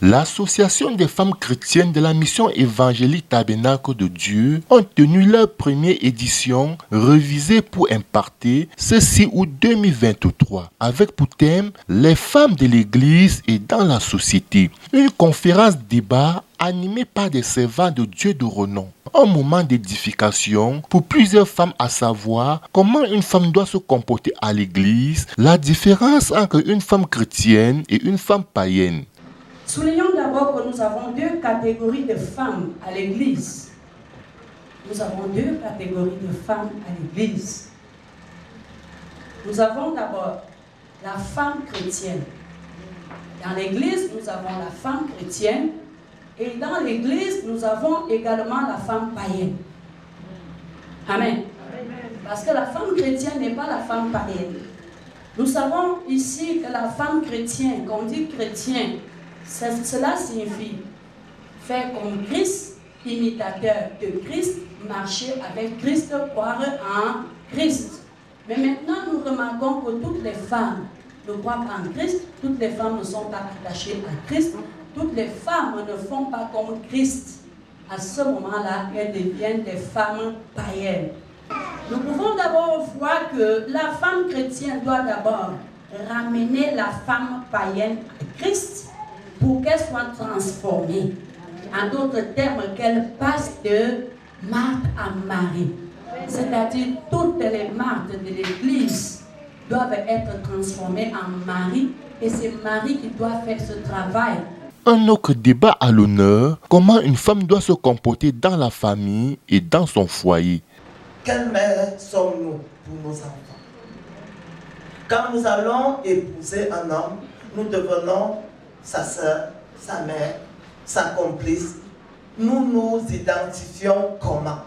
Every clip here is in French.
L'Association des femmes chrétiennes de la mission évangélique Tabernacle de Dieu ont tenu leur première édition révisée pour imparter ce 6 août 2023 avec pour thème les femmes de l'Église et dans la société. Une conférence débat animée par des servants de Dieu de renom. Un moment d'édification pour plusieurs femmes, à savoir comment une femme doit se comporter à l'Église, la différence entre une femme chrétienne et une femme païenne. Soulignons d'abord que nous avons deux catégories de femmes à l'Église. Nous avons deux catégories de femmes à l'Église. Nous avons d'abord la femme chrétienne. Dans l'Église, nous avons la femme chrétienne. Et dans l'Église, nous avons également la femme païenne. Amen. Parce que la femme chrétienne n'est pas la femme païenne. Nous savons ici que la femme chrétienne, quand on dit chrétien, cela signifie faire comme Christ, imitateur de Christ, marcher avec Christ, croire en Christ. Mais maintenant, nous remarquons que toutes les femmes ne croient pas en Christ, toutes les femmes ne sont pas attachées à Christ, toutes les femmes ne font pas comme Christ. À ce moment-là, elles deviennent des femmes païennes. Nous pouvons d'abord voir que la femme chrétienne doit d'abord ramener la femme païenne à Christ pour qu'elle soit transformée. En d'autres termes, qu'elle passe de Marthe à Marie. C'est-à-dire toutes les Marthes de l'Église doivent être transformées en Marie et c'est Marie qui doit faire ce travail. Un autre débat à l'honneur, comment une femme doit se comporter dans la famille et dans son foyer. Quelle mère sommes-nous pour nos enfants? Quand nous allons épouser un homme, nous devenons sa sœur, sa mère, sa complice. Nous nous identifions comment?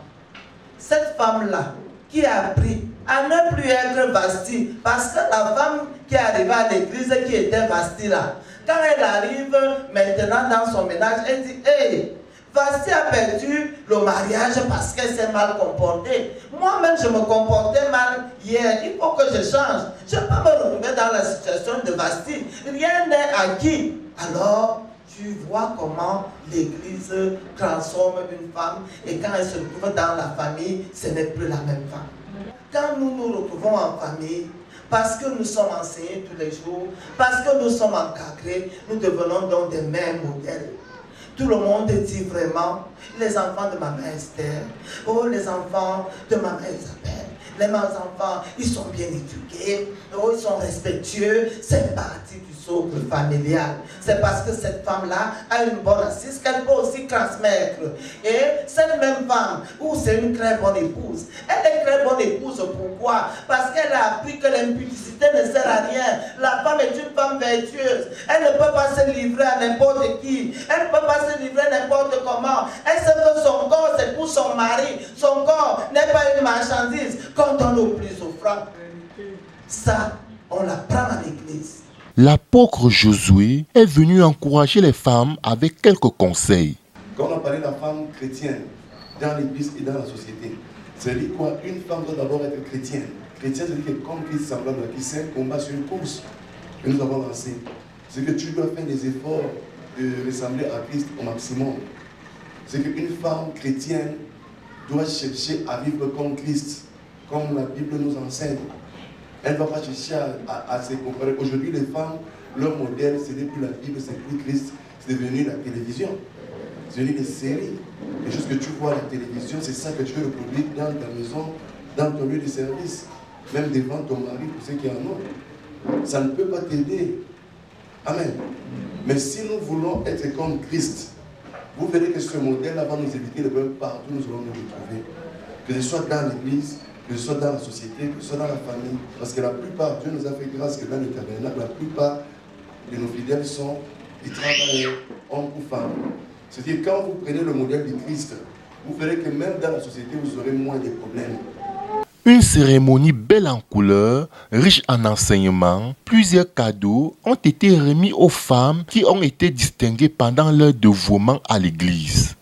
Cette femme-là qui a appris à ne plus être Vasti, parce que la femme qui est arrivée à l'église qui était Vasti là, quand elle arrive maintenant dans son ménage, elle dit hey, Vasti a perdu le mariage parce qu'elle s'est mal comportée. Moi-même, je me comportais mal hier. Il faut que je change. Je ne peux pas me retrouver dans la situation de Vasti. Rien n'est acquis. Alors, tu vois comment l'Église transforme une femme et quand elle se retrouve dans la famille, ce n'est plus la même femme. Quand nous nous retrouvons en famille, parce que nous sommes enseignés tous les jours, parce que nous sommes encadrés, nous devenons donc des mêmes modèles. Tout le monde dit vraiment, les enfants de ma mère Esther, oh les enfants de ma mère Isabelle, les enfants, ils sont bien éduqués, oh, ils sont respectueux, c'est parti du socle familial. C'est parce que cette femme-là a une bonne assise qu'elle peut aussi transmettre. Et cette même femme, ou c'est une très bonne épouse, elle est très bonne épouse, pourquoi? Parce qu'elle a appris que l'impudicité ne sert à rien. La femme est une femme vertueuse. Elle ne peut pas se livrer à n'importe qui. Elle ne peut pas se livrer n'importe comment. Elle sait que son corps, c'est pour son mari. Son corps n'est pas une marchandise. Quand on est au plus offrant, ça, on l'apprend à l'église. L'apôtre Josué est venu encourager les femmes avec quelques conseils. Quand on a parlé de la femme chrétienne dans l'église et dans la société, c'est-à-dire quoi? Une femme doit d'abord être chrétienne. Chrétienne, c'est-à-dire que comme Christ semblable à qui c'est un combat sur une course que nous avons lancé. C'est que tu dois faire des efforts de ressembler à Christ au maximum. C'est qu'une femme chrétienne doit chercher à vivre comme Christ, comme la Bible nous enseigne. Elle ne va pas chercher à se comparer. Aujourd'hui, les femmes, leur modèle, ce n'est plus la Bible, c'est plus Christ. C'est devenu la télévision. C'est devenu des séries. Les choses que tu vois à la télévision, c'est ça que tu veux reproduire dans ta maison, dans ton lieu de service. Même devant ton mari, pour ceux qui en ont. Ça ne peut pas t'aider. Amen. Mais si nous voulons être comme Christ, vous verrez que ce modèle-là va nous éviter de voir partout où nous allons nous retrouver. Que ce soit dans l'église, que ce soit dans la société, que ce soit dans la famille. Parce que la plupart, Dieu nous a fait grâce que dans le tabernacle, la plupart de nos fidèles sont des travailleurs, hommes ou femmes. C'est-à-dire quand vous prenez le modèle du Christ, vous verrez que même dans la société, vous aurez moins de problèmes. Une cérémonie belle en couleurs, riche en enseignements, plusieurs cadeaux ont été remis aux femmes qui ont été distinguées pendant leur dévouement à l'Église.